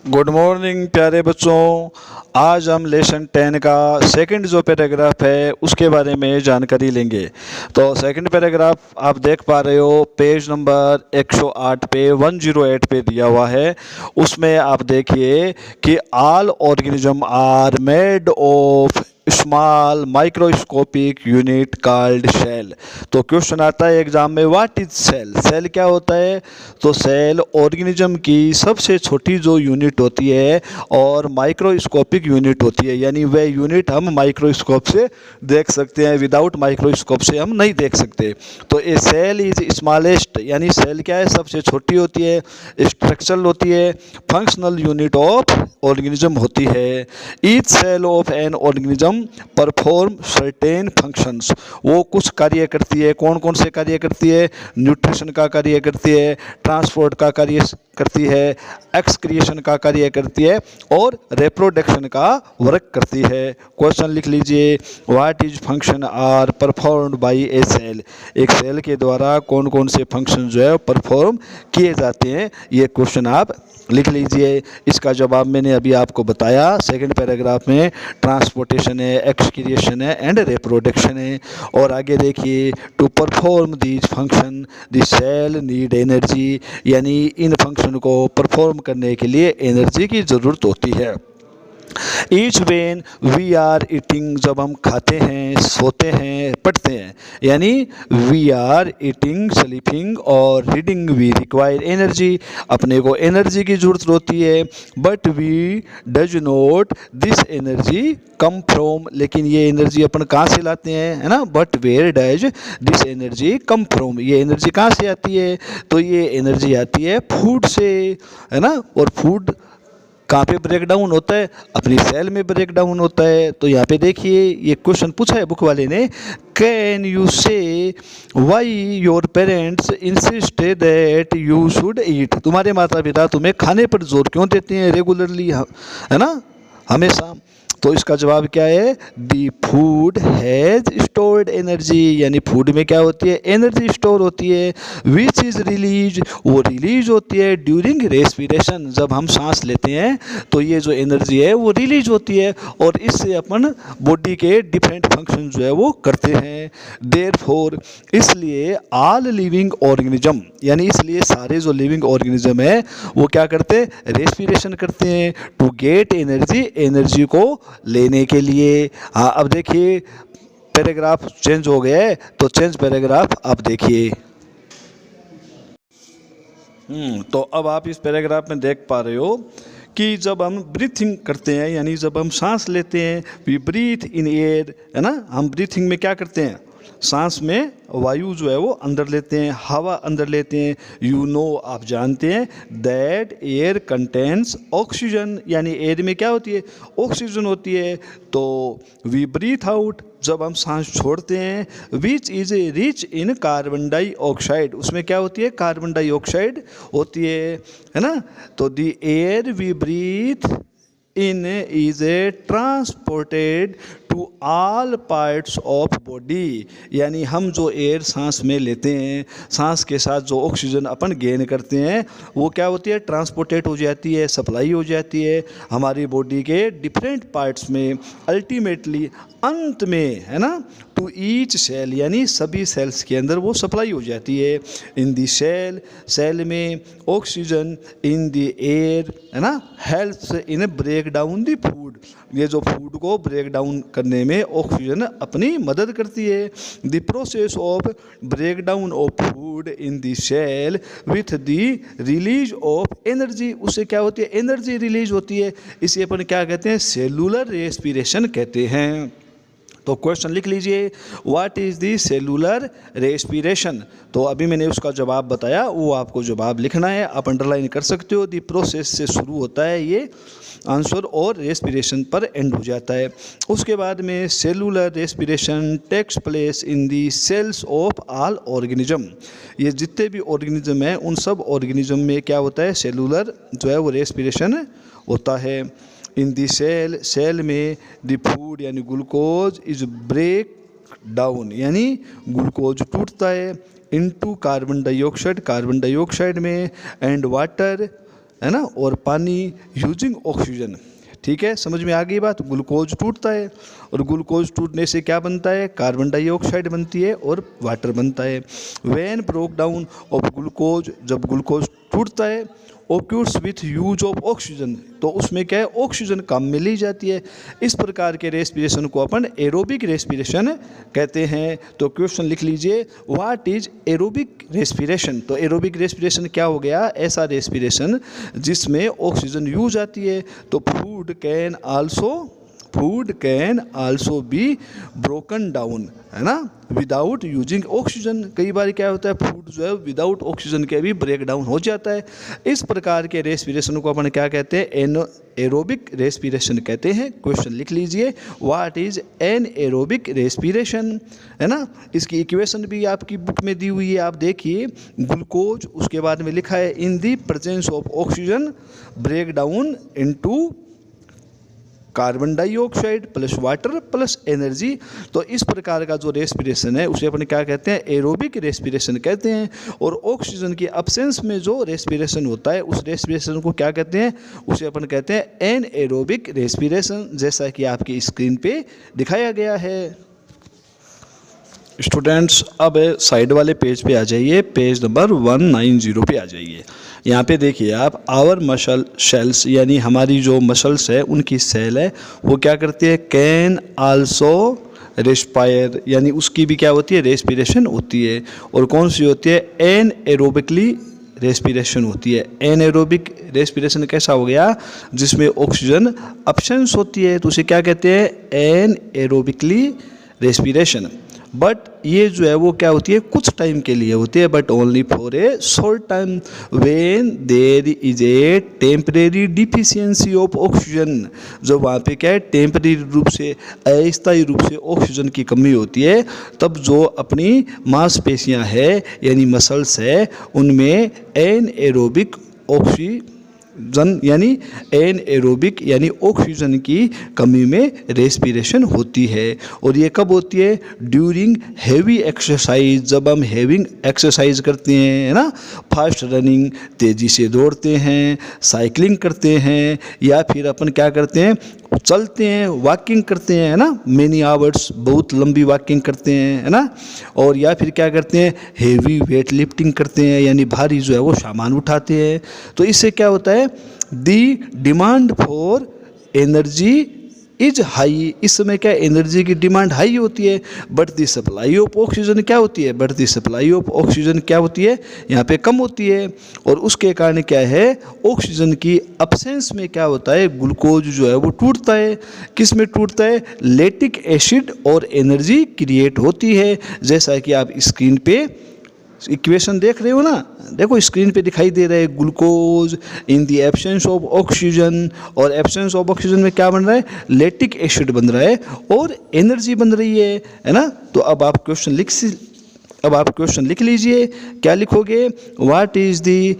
Good morning प्यारे बच्चों। आज हम लेसन 10 का सेकंड जो पैराग्राफ है उसके बारे में जानकारी लेंगे। तो सेकंड पैराग्राफ आप देख पा रहे हो, पेज नंबर 108 पे 108 पे दिया हुआ है। उसमें आप देखिए कि all organism are made of small microscopic unit called cell. तो क्वेश्चन आता है एग्जाम में, व्हाट इज सेल? सेल क्या होता है? तो सेल ऑर्गेनिज्म की सबसे छोटी जो यूनिट होती है और माइक्रोस्कोपिक यूनिट होती है, यानी वह यूनिट हम माइक्रोस्कोप से देख सकते हैं, विदाउट माइक्रोस्कोप से हम नहीं देख सकते। तो ए सेल इज स्मॉलेस्ट, यानी सेल क्या है? सबसे छोटी होती है, स्ट्रक्चरल होती है, फंक्शनल यूनिट ऑफ ऑर्गेनिज्म होती है। Each cell of an organism perform certain functions. वो कुछ कार्य करती है। कौन कौन से कार्य करती है? न्यूट्रिशन का कार्य करती है, ट्रांसपोर्ट का कार्य करती है, एक्सक्रिएशन का कार्य करती है और रिप्रोडक्शन का वर्क करती है। क्वेश्चन लिख लीजिए, what is function are performed by a cell. एक सेल के द्वारा कौन कौन से फंक्शन जो है परफॉर्म किए जाते हैं, ये क्वेश्चन आप लिख लीजिए। इसका जवाब मैंने अभी आपको बताया सेकंड पैराग्राफ में, ट्रांसपोर्टेशन है, एक्सक्रिएशन है एंड रिप्रोडक्शन है। और आगे देखिए, to perform these function the cell need energy, यानी इन फंक्शन को परफॉर्म करने के लिए एनर्जी की ज़रूरत होती है। Each when we are eating, जब हम खाते हैं, सोते हैं, पढ़ते हैं, यानी वी आर ईटिंग, स्लीपिंग और रीडिंग, वी रिक्वायर एनर्जी, अपने को एनर्जी की जरूरत होती है। But we does not this energy come from, लेकिन ये एनर्जी अपन कहाँ से लाते हैं, है ना? But where does this energy come from, ये एनर्जी कहाँ से आती है? तो ये एनर्जी आती है फूड से, है ना? और फूड कहाँ पे ब्रेक डाउन होता है? अपनी सेल में ब्रेक डाउन होता है। तो यहाँ पे देखिए, ये क्वेश्चन पूछा है बुक वाले ने, कैन यू से why your parents insist that you should eat. तुम्हारे माता पिता तुम्हें खाने पर जोर क्यों देते हैं रेगुलरली, है ना, हमेशा? तो इसका जवाब क्या है? दी फूड हैज़ स्टोर्ड एनर्जी, यानी फूड में क्या होती है? एनर्जी स्टोर होती है। विच इज़ रिलीज, वो रिलीज होती है ड्यूरिंग रेस्पिरेशन, जब हम सांस लेते हैं तो ये जो एनर्जी है वो रिलीज होती है और इससे अपन बॉडी के डिफरेंट फंक्शन जो है वो करते हैं। देयरफॉर, इसलिए ऑल लिविंग ऑर्गेनिज्म, यानी इसलिए सारे जो लिविंग ऑर्गेनिज्म है वो क्या करते हैं? रेस्पिरेशन करते हैं टू गेट एनर्जी, एनर्जी को लेने के लिए। हाँ, अब देखिए पैराग्राफ चेंज हो गया है, तो चेंज पैराग्राफ आप देखिए। तो अब आप इस पैराग्राफ में देख पा रहे हो कि जब हम ब्रीथिंग करते हैं, यानी जब हम सांस लेते हैं, वी ब्रीथ इन एयर, है ना? हम ब्रीथिंग में क्या करते हैं? सांस में वायु जो है वो अंदर लेते हैं, हवा अंदर लेते हैं। यू नो, आप जानते हैं, दैट एयर कंटेन्स ऑक्सीजन, यानी एयर में क्या होती है? ऑक्सीजन होती है। तो वी ब्रीथ आउट, जब हम सांस छोड़ते हैं, which is rich in carbon dioxide, उसमें क्या होती है? कार्बन डाइऑक्साइड होती है ना? तो the air we breathe in is a transported to all parts of body, यानी हम जो एयर सांस में लेते हैं, सांस के साथ जो ऑक्सीजन अपन गेन करते हैं, वो क्या होती है? ट्रांसपोर्टेड हो जाती है, सप्लाई हो जाती है हमारी बॉडी के डिफरेंट पार्ट्स में, अल्टीमेटली अंत में, है ना, टू ईच सेल, यानी सभी सेल्स के अंदर वो सप्लाई हो जाती है। इन दी सेल, सेल में ऑक्सीजन इन दी एयर, है ना, helps in break down the food, ये जो फूड को ब्रेक डाउन करने में ऑक्सीजन अपनी मदद करती है। The process of break down of food in the cell with the release of energy, उससे क्या होती है? एनर्जी रिलीज होती है। इसे अपन क्या कहते हैं? सेलुलर रेस्पिरेशन कहते हैं। तो क्वेश्चन लिख लीजिए, what is the cellular respiration. तो अभी मैंने उसका जवाब बताया, वो आपको जवाब लिखना है, आप अंडरलाइन कर सकते हो। दी प्रोसेस से शुरू होता है ये आंसर और रेस्पिरेशन पर एंड हो जाता है। उसके बाद में cellular respiration takes place in the cells of all organism, ये जितने भी ऑर्गेनिज्म हैं उन सब ऑर्गेनिज्म में क्या होता है? सेलुलर जो है वो रेस्पिरेशन होता है। इन दी सेल, सेल में द फूड यानी ग्लूकोज इज ब्रेक डाउन, यानी ग्लूकोज टूटता है into carbon dioxide, carbon dioxide में, एंड वाटर, है ना, और पानी यूजिंग ऑक्सीजन। ठीक है, समझ में आ गई बात। ग्लूकोज टूटता है और ग्लूकोज टूटने से क्या बनता है, कार्बन डाइऑक्साइड बनती है और वाटर बनता है। When broke down of glucose, जब ग्लूकोज टूटता है, ओक्यूर्स विथ यूज ऑफ ऑक्सीजन, तो उसमें क्या है, ऑक्सीजन कम में ली जाती है। इस प्रकार के रेस्पिरेशन को अपन एरोबिक रेस्पिरेशन कहते हैं। तो क्वेश्चन लिख लीजिए, व्हाट इज एरोबिक रेस्पिरेशन। तो एरोबिक रेस्पिरेशन क्या हो गया, ऐसा रेस्पिरेशन जिसमें ऑक्सीजन यूज आती है। तो food can also be broken down, है ना, विदाउट यूजिंग ऑक्सीजन। कई बार क्या होता है, फूड जो है विदाउट ऑक्सीजन के भी ब्रेक डाउन हो जाता है। इस प्रकार के रेस्पिरेशन को अपन क्या कहते हैं, एरोबिक रेस्पिरेशन कहते हैं। क्वेश्चन लिख लीजिए, what is an aerobic respiration, है ना। इसकी इक्वेशन भी आपकी बुक में दी हुई है, आप देखिए। ग्लूकोज, उसके बाद में लिखा है in the presence of oxygen break down into carbon dioxide plus water plus energy. तो इस प्रकार का जो रेस्पिरेशन है उसे अपन क्या कहते हैं, एरोबिक रेस्पिरेशन कहते हैं। और ऑक्सीजन की अब्सेंस में जो रेस्पिरेशन होता है उस रेस्पिरेशन को क्या कहते हैं, उसे अपन कहते हैं एन एरोबिक रेस्पिरेशन, जैसा कि आपकी स्क्रीन पे दिखाया गया है। स्टूडेंट्स, अब साइड वाले पेज पे आ जाइए, पेज नंबर 190 पे आ जाइए। यहाँ पे देखिए आप, आवर मसल सेल्स, यानी हमारी जो मसल्स है उनकी सेल है वो क्या करती है, कैन आल्सो रेस्पायर, यानी उसकी भी क्या होती है, रेस्पिरेशन होती है। और कौन सी होती है, एन एरोबिकली रेस्पिरेशन होती है। एन एरोबिक रेस्पिरेशन कैसा हो गया, जिसमें ऑक्सीजन अब्सेंस होती है, तो उसे क्या कहते हैं, एन एरोबिकली रेस्पिरेशन। बट ये जो है वो क्या होती है, कुछ टाइम के लिए होती है, but only for a short time when there is a temporary deficiency of oxygen. जो वहाँ पे क्या है, टेम्परेरी रूप से, अस्थायी रूप से ऑक्सीजन की कमी होती है, तब जो अपनी मांसपेशियाँ है यानी मसल्स है उनमें एन एरोबिक ऑक्सीजन यानी एन एरोबिक यानी ऑक्सीजन की कमी में रेस्पिरेशन होती है। और ये कब होती है, ड्यूरिंग हैवी एक्सरसाइज, जब हम हैवी एक्सरसाइज करते हैं, है ना, फास्ट रनिंग, तेज़ी से दौड़ते हैं, साइकिलिंग करते हैं, या फिर अपन क्या करते हैं, चलते हैं, वॉकिंग करते हैं, है ना, मेनी आवर्स, बहुत लंबी वॉकिंग करते हैं, है ना, और या फिर क्या करते हैं, हेवी वेट लिफ्टिंग करते हैं, यानी भारी जो है वो सामान उठाते हैं। तो इससे क्या होता है, the demand for energy is high, इस समय क्या एनर्जी की डिमांड हाई होती है। But the supply of oxygen क्या होती है, but the supply of oxygen क्या होती है, यहाँ पे कम होती है। और उसके कारण क्या है, ऑक्सीजन की अब्सेंस में क्या होता है, ग्लूकोज जो है वो टूटता है। किस में टूटता है, लैक्टिक एसिड और एनर्जी क्रिएट होती है, जैसा कि आप स्क्रीन पे इक्वेशन देख रहे हो ना, देखो स्क्रीन पे दिखाई दे रहा है, glucose in the absence of oxygen, और एब्सेंस ऑफ ऑक्सीजन में क्या बन रहा है, लैक्टिक एसिड बन रहा है और एनर्जी बन रही है ना। तो अब आप क्वेश्चन लिख लीजिए, क्या लिखोगे, what is the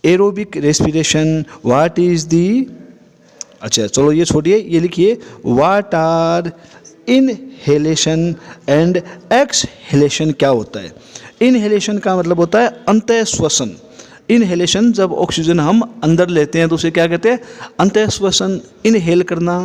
aerobic respiration, what is the, अच्छा चलो ये छोड़िए, ये लिखिए, what are inhalation and exhalation. क्या होता है, इनहेलेशन का मतलब होता है अंतः श्वसन। इनहेलेशन, जब ऑक्सीजन हम अंदर लेते हैं तो उसे क्या कहते हैं, अंतः श्वसन, इनहेल करना।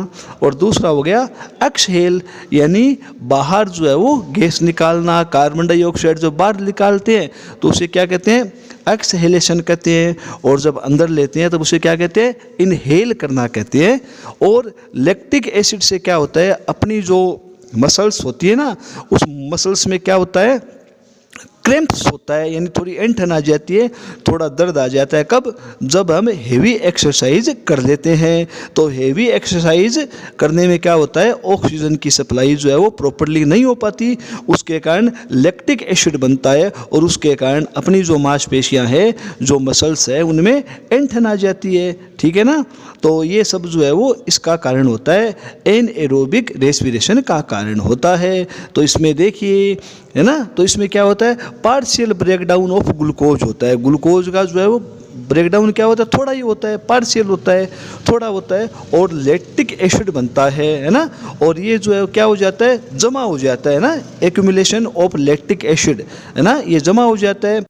और दूसरा हो गया एक्सहेल, यानी बाहर जो है वो गैस निकालना, कार्बन डाइऑक्साइड जो बाहर निकालते हैं तो उसे क्या कहते हैं, एक्सहेलेशन कहते हैं। और जब अंदर लेते हैं तब उसे क्या कहते हैं, इनहेल करना कहते हैं। और लैक्टिक एसिड से क्या होता है, अपनी जो मसल्स होती है ना, उस मसल्स में क्या होता है, क्रैम्प्स होता है, यानी थोड़ी ऐंठन आ जाती है, थोड़ा दर्द आ जाता है। कब, जब हम हेवी एक्सरसाइज कर लेते हैं। तो हेवी एक्सरसाइज करने में क्या होता है, ऑक्सीजन की सप्लाई जो है वो प्रॉपरली नहीं हो पाती, उसके कारण लैक्टिक एसिड बनता है और उसके कारण अपनी जो मांसपेशियां हैं, जो मसल्स है, उनमें ऐंठन आ जाती है। ठीक है ना। तो ये सब जो है वो इसका कारण होता है, एनएरोबिक रेस्पिरेशन का कारण होता है। तो इसमें देखिए, है ना, तो इसमें क्या होता है, पार्शियल ब्रेकडाउन ऑफ ग्लूकोज होता है। ग्लूकोज का जो है वो ब्रेकडाउन क्या होता है, थोड़ा ही होता है, पार्शियल होता है, थोड़ा होता है, और लैक्टिक एसिड बनता है ना। और ये जो है क्या हो जाता है, जमा हो जाता है ना, एक्यूमुलेशन ऑफ लैक्टिक एसिड, है ना, ये जमा हो जाता है।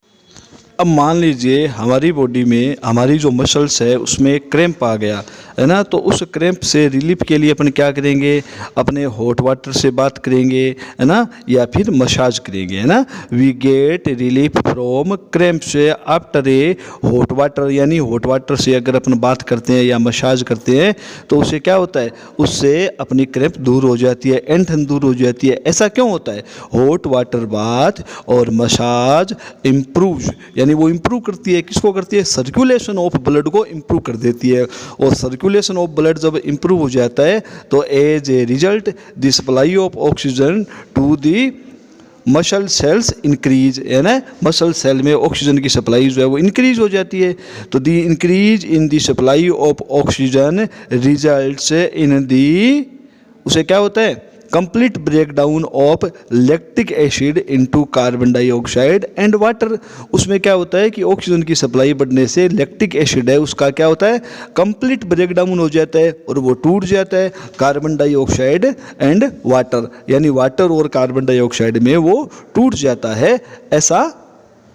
अब मान लीजिए हमारी बॉडी में हमारी जो मसल्स है उसमें क्रैम्प आ गया है ना, तो उस क्रैम्प से रिलीफ के लिए अपन क्या करेंगे, अपने हॉट वाटर से बात करेंगे है ना, या फिर मसाज करेंगे है ना। We get relief from cramp से आफ्टर ए हॉट वाटर, यानी हॉट वाटर से अगर अपन बात करते हैं या मसाज करते हैं तो उससे क्या होता है, उससे अपनी क्रैम्प दूर हो जाती है, ऐंठन दूर हो जाती है। ऐसा क्यों होता है, हॉट वाटर बाथ और मसाज इम्प्रूव, यानी वो इम्प्रूव करती है, किसको करती है, सर्कुलेशन ऑफ ब्लड को इम्प्रूव कर देती है। और सर्कुलेशन ऑफ ब्लड जब इम्प्रूव हो जाता है तो as a result the supply of oxygen to the muscle cells increase, है ना, मसल सेल में ऑक्सीजन की सप्लाई जो है वो इंक्रीज हो जाती है। तो the increase in the supply of oxygen results in दी, उसे क्या होता है, complete breakdown of lactic acid into carbon dioxide and water. उसमें क्या होता है कि ऑक्सीजन की सप्लाई बढ़ने से लैक्टिक एसिड है उसका क्या होता है, कंप्लीट ब्रेकडाउन हो जाता है और वो टूट जाता है कार्बन डाइऑक्साइड एंड वाटर, यानी वाटर और कार्बन डाइऑक्साइड में वो टूट जाता है। ऐसा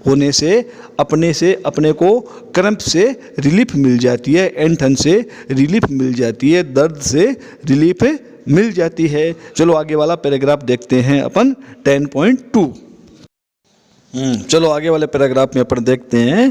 होने से अपने को क्रैम्प से रिलीफ मिल जाती है, ऐंठन से रिलीफ मिल जाती है, दर्द से रिलीफ मिल जाती है। चलो आगे वाला पैराग्राफ देखते हैं अपन 10.2। चलो आगे वाले पैराग्राफ में अपन देखते हैं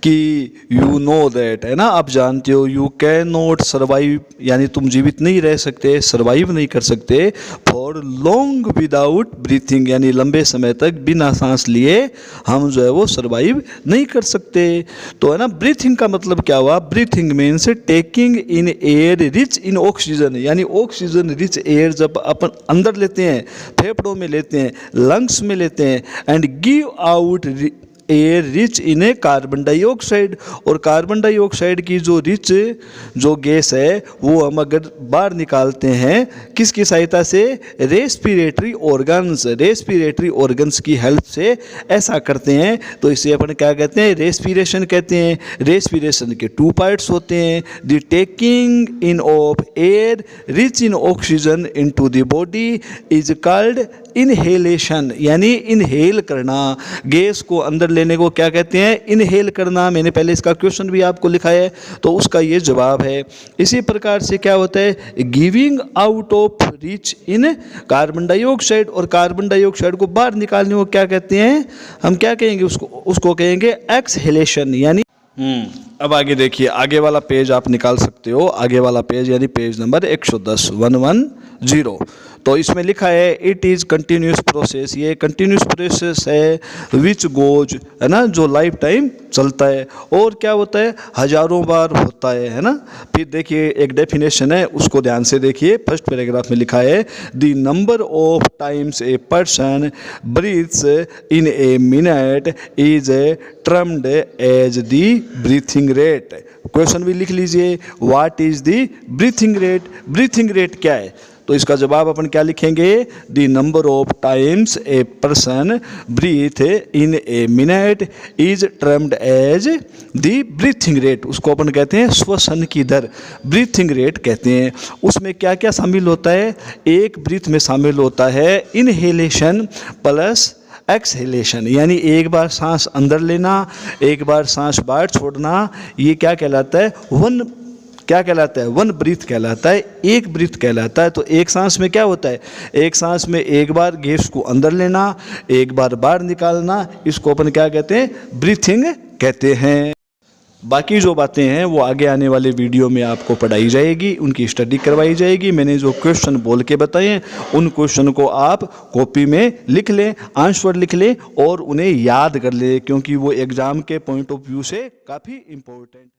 कि यू नो दैट, है ना, आप जानते हो, यू कैन नॉट सर्वाइव, यानी तुम जीवित नहीं रह सकते, सर्वाइव नहीं कर सकते, फॉर लॉन्ग विदाउट ब्रीथिंग, यानी लंबे समय तक बिना सांस लिए हम जो है वो सर्वाइव नहीं कर सकते। तो है ना, ब्रीथिंग का मतलब क्या हुआ, breathing means taking in air rich in oxygen, यानी ऑक्सीजन रिच एयर जब अपन अंदर लेते हैं, फेफड़ों में लेते हैं, लंग्स में लेते हैं, and give out air rich in A carbon dioxide, और कार्बन डाइऑक्साइड की जो रिच जो गैस है वो हम अगर बाहर निकालते हैं किसकी सहायता से, रेस्पिरेटरी ऑर्गन्स की हेल्प से ऐसा करते हैं। तो इसे अपन क्या कहते हैं, रेस्पिरेशन कहते हैं। रेस्पिरेशन के 2 पार्ट्स होते हैं, the taking in of air rich in oxygen into the body is called inhalation, यानी इनहेल करना, गैस को अंदर लेने को क्या कहते हैं, इनहेल करना। मैंने पहले इसका क्वेश्चन भी आपको लिखा है तो उसका ये जवाब है। इसी प्रकार से क्या होता है, giving out of rich in carbon dioxide, और कार्बन डाइऑक्साइड को बाहर निकालने को क्या कहते हैं, हम क्या कहेंगे, उसको कहेंगे एक्सहेलेशन, यानी अब आगे देखिए, आगे वाला पेज आप निकाल सकते हो, आगे वाला पेज यानी पेज नंबर 110 110। तो इसमें लिखा है इट इज़ कंटिन्यूस प्रोसेस, ये कंटिन्यूस प्रोसेस है विच गोज, है ना, जो लाइफ टाइम चलता है, और क्या होता है, हजारों बार होता है ना। फिर देखिए एक डेफिनेशन है, उसको ध्यान से देखिए, फर्स्ट पैराग्राफ में लिखा है the number of times a person breathes in a minute is termed as the breathing rate. Question भी लिख लीजिए, what is the breathing rate, breathing rate क्या है, तो इसका जवाब अपन क्या लिखेंगे, the number of times a person breathe in a minute is termed as the breathing rate, उसको अपन कहते हैं श्वसन की दर, ब्रीथिंग रेट कहते हैं। उसमें क्या क्या शामिल होता है, एक ब्रीथ में शामिल होता है इनहेलेशन प्लस एक्सहेलेशन, यानी एक बार सांस अंदर लेना, एक बार सांस बाहर छोड़ना, ये क्या कहलाता है, वन ब्रीथ कहलाता है, एक ब्रीथ कहलाता है। तो एक सांस में क्या होता है, एक सांस में एक बार गैस को अंदर लेना, एक बार बाहर निकालना, इसको अपन क्या कहते हैं, ब्रीथिंग कहते हैं। बाकी जो बातें हैं वो आगे आने वाले वीडियो में आपको पढ़ाई जाएगी, उनकी स्टडी करवाई जाएगी। मैंने जो क्वेश्चन बोल के बताए हैं उन क्वेश्चन को आप कॉपी में लिख लें, आंसर लिख लें और उन्हें याद कर लें, क्योंकि वो एग्ज़ाम के पॉइंट ऑफ व्यू से काफ़ी इम्पोर्टेंट